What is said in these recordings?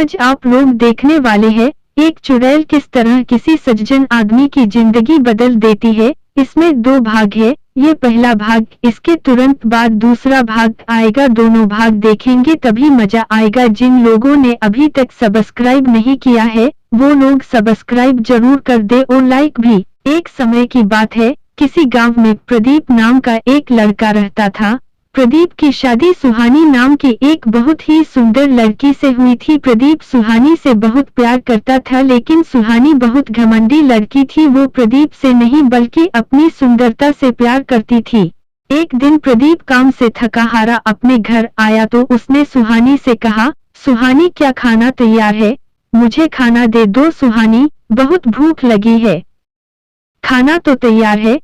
आज आप लोग देखने वाले हैं एक चुड़ैल किस तरह किसी सज्जन आदमी की जिंदगी बदल देती है। इसमें 2 भाग है, ये पहला भाग, इसके तुरंत बाद दूसरा भाग आएगा। दोनों भाग देखेंगे तभी मजा आएगा। जिन लोगों ने अभी तक सब्सक्राइब नहीं किया है वो लोग सब्सक्राइब जरूर कर दे और लाइक भी। एक समय की बात है, किसी गांव में प्रदीप नाम का एक लड़का रहता था। प्रदीप की शादी सुहानी नाम की एक बहुत ही सुंदर लड़की से हुई थी। प्रदीप सुहानी से बहुत प्यार करता था, लेकिन सुहानी बहुत घमंडी लड़की थी। वो प्रदीप से नहीं बल्कि अपनी सुंदरता से प्यार करती थी। एक दिन प्रदीप काम से थका हारा अपने घर आया तो उसने सुहानी से कहा, सुहानी क्या खाना तैयार है? मुझे खाना दे दो सुहानी, बहुत भूख लगी है। खाना तो तैयार है,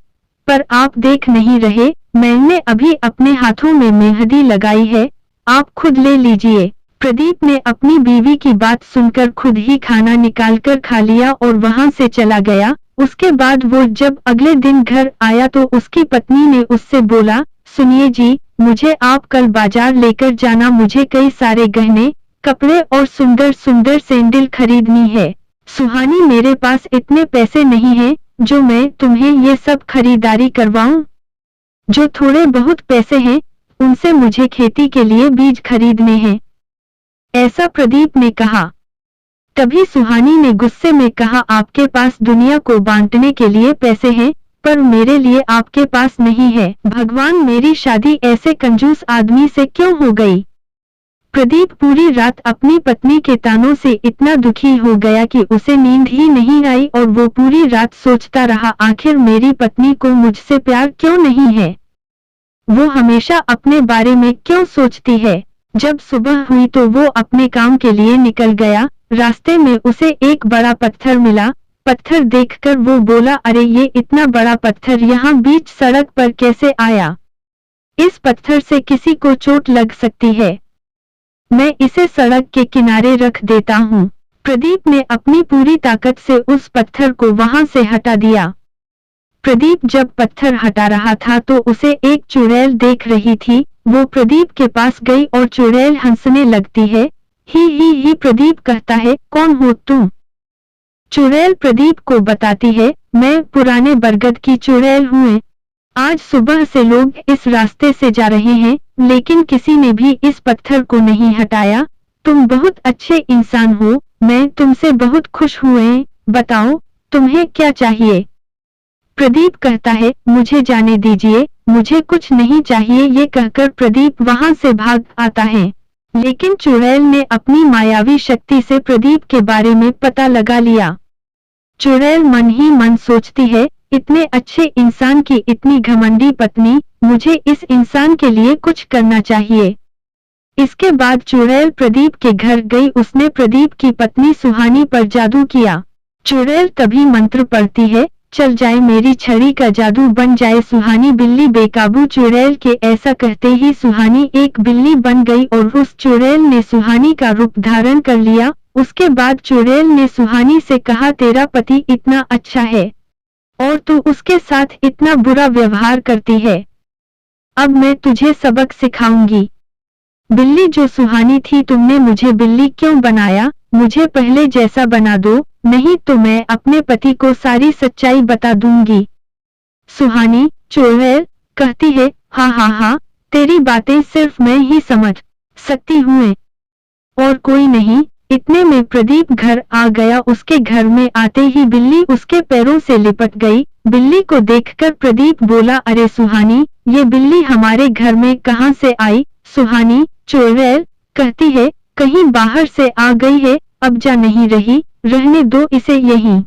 पर आप देख नहीं रहे, मैंने अभी अपने हाथों में मेहंदी लगाई है, आप खुद ले लीजिए। प्रदीप ने अपनी बीवी की बात सुनकर खुद ही खाना निकालकर खा लिया और वहां से चला गया। उसके बाद वो जब अगले दिन घर आया तो उसकी पत्नी ने उससे बोला, सुनिए जी, मुझे आप कल बाजार लेकर जाना, मुझे कई सारे गहने, कपड़े और सुंदर सुंदर सैंडल खरीदनी है। सुहानी, मेरे पास इतने पैसे नहीं हैं जो मैं तुम्हें ये सब खरीदारी करवाऊं। जो थोड़े बहुत पैसे हैं उनसे मुझे खेती के लिए बीज खरीदने हैं, ऐसा प्रदीप ने कहा। तभी सुहानी ने गुस्से में कहा, आपके पास दुनिया को बांटने के लिए पैसे हैं, पर मेरे लिए आपके पास नहीं है। भगवान, मेरी शादी ऐसे कंजूस आदमी से क्यों हो गई? प्रदीप पूरी रात अपनी पत्नी के तानों से इतना दुखी हो गया कि उसे नींद ही नहीं आई और वो पूरी रात सोचता रहा, आखिर मेरी पत्नी को मुझसे प्यार क्यों नहीं है? वो हमेशा अपने बारे में क्यों सोचती है? जब सुबह हुई तो वो अपने काम के लिए निकल गया। रास्ते में उसे एक बड़ा पत्थर मिला। पत्थर देखकर वो बोला, अरे ये इतना बड़ा पत्थर यहाँ बीच सड़क पर कैसे आया? इस पत्थर से किसी को चोट लग सकती है, मैं इसे सड़क के किनारे रख देता हूँ। प्रदीप ने अपनी पूरी ताकत से उस पत्थर को वहां से हटा दिया। प्रदीप जब पत्थर हटा रहा था तो उसे एक चुड़ैल देख रही थी। वो प्रदीप के पास गई और चुड़ैल हंसने लगती है। ही प्रदीप कहता है, कौन हो तुम? चुड़ैल प्रदीप को बताती है, मैं पुराने बरगद की चुड़ैल हूँ। आज सुबह से लोग इस रास्ते से जा रहे हैं, लेकिन किसी ने भी इस पत्थर को नहीं हटाया। तुम बहुत अच्छे इंसान हो, मैं तुमसे बहुत खुश हुए। बताओ तुम्हें क्या चाहिए? प्रदीप कहता है, मुझे जाने दीजिए, मुझे कुछ नहीं चाहिए। ये कहकर प्रदीप वहां से भाग आता है, लेकिन चुड़ैल ने अपनी मायावी शक्ति से प्रदीप के बारे में पता लगा लिया। चुड़ैल मन ही मन सोचती है, इतने अच्छे इंसान की इतनी घमंडी पत्नी, मुझे इस इंसान के लिए कुछ करना चाहिए। इसके बाद चुड़ैल प्रदीप के घर गई। उसने प्रदीप की पत्नी सुहानी पर जादू किया। चुड़ैल तभी मंत्र पढ़ती है, चल जाए मेरी छड़ी का जादू बन जाए सुहानी बिल्ली बेकाबू। चुड़ैल के ऐसा कहते ही सुहानी एक बिल्ली बन गई और उस चुड़ैल ने सुहानी का रूप धारण कर लिया। उसके बाद चुड़ैल ने सुहानी से कहा, तेरा पति इतना अच्छा है और तू उसके साथ इतना बुरा व्यवहार करती है, अब मैं तुझे सबक सिखाऊंगी। बिल्ली जो सुहानी थी, तुमने मुझे बिल्ली क्यों बनाया? मुझे पहले जैसा बना दो, नहीं तो मैं अपने पति को सारी सच्चाई बता दूंगी। सुहानी, चुड़ैल कहती है, हाँ, तेरी बातें सिर्फ मैं ही समझ सकती हूँ और कोई नहीं। इतने में प्रदीप घर आ गया। उसके घर में आते ही बिल्ली उसके पैरों से लिपट गई। बिल्ली को देखकर प्रदीप बोला, अरे सुहानी, ये बिल्ली हमारे घर में कहां से आई? सुहानी, चुड़ैल कहती है, कहीं बाहर से आ गई है, अब जा नहीं रही, रहने दो इसे यहीं।